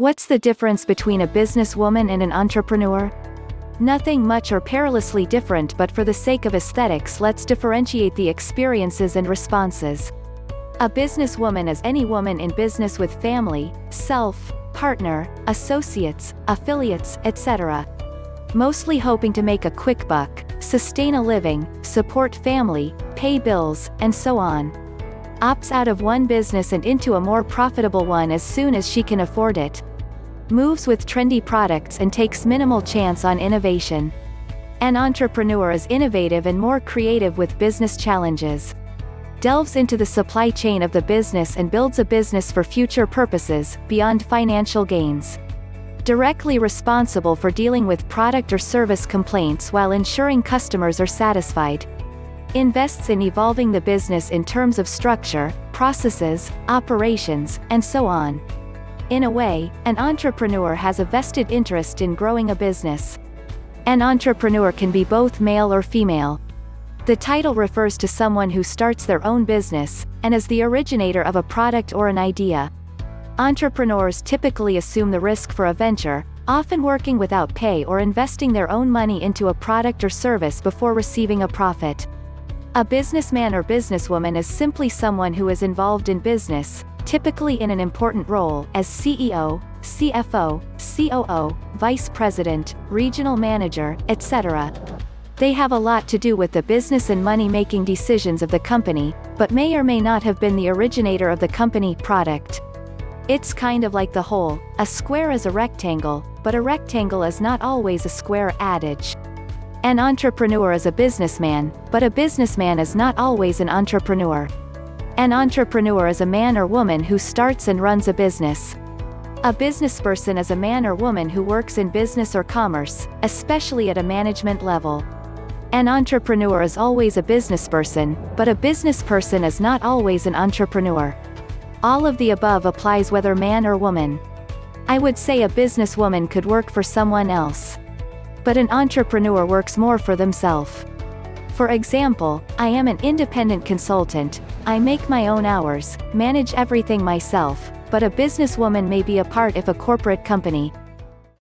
What's the difference between a businesswoman and an entrepreneur? Nothing much or perilously different, but for the sake of aesthetics, let's differentiate the experiences and responses. A businesswoman is any woman in business with family, self, partner, associates, affiliates, etc. Mostly hoping to make a quick buck, sustain a living, support family, pay bills, and so on. Opts out of one business and into a more profitable one as soon as she can afford it. Moves with trendy products and takes minimal chance on innovation. An entrepreneur is innovative and more creative with business challenges. Delves into the supply chain of the business and builds a business for future purposes, beyond financial gains. Directly responsible for dealing with product or service complaints while ensuring customers are satisfied. Invests in evolving the business in terms of structure, processes, operations, and so on. In a way, an entrepreneur has a vested interest in growing a business. An entrepreneur can be both male or female. The title refers to someone who starts their own business, and is the originator of a product or an idea. Entrepreneurs typically assume the risk for a venture, often working without pay or investing their own money into a product or service before receiving a profit. A businessman or businesswoman is simply someone who is involved in business, typically in an important role, as CEO, CFO, COO, Vice President, Regional Manager, etc. They have a lot to do with the business and money-making decisions of the company, but may or may not have been the originator of the company product. It's kind of like the whole, a square is a rectangle, but a rectangle is not always a square adage. An entrepreneur is a businessman, but a businessman is not always an entrepreneur. An entrepreneur is a man or woman who starts and runs a business. A businessperson is a man or woman who works in business or commerce, especially at a management level. An entrepreneur is always a businessperson, but a businessperson is not always an entrepreneur. All of the above applies whether man or woman. I would say a businesswoman could work for someone else. But an entrepreneur works more for themselves. For example, I am an independent consultant, I make my own hours, manage everything myself, but a businesswoman may be a part of a corporate company,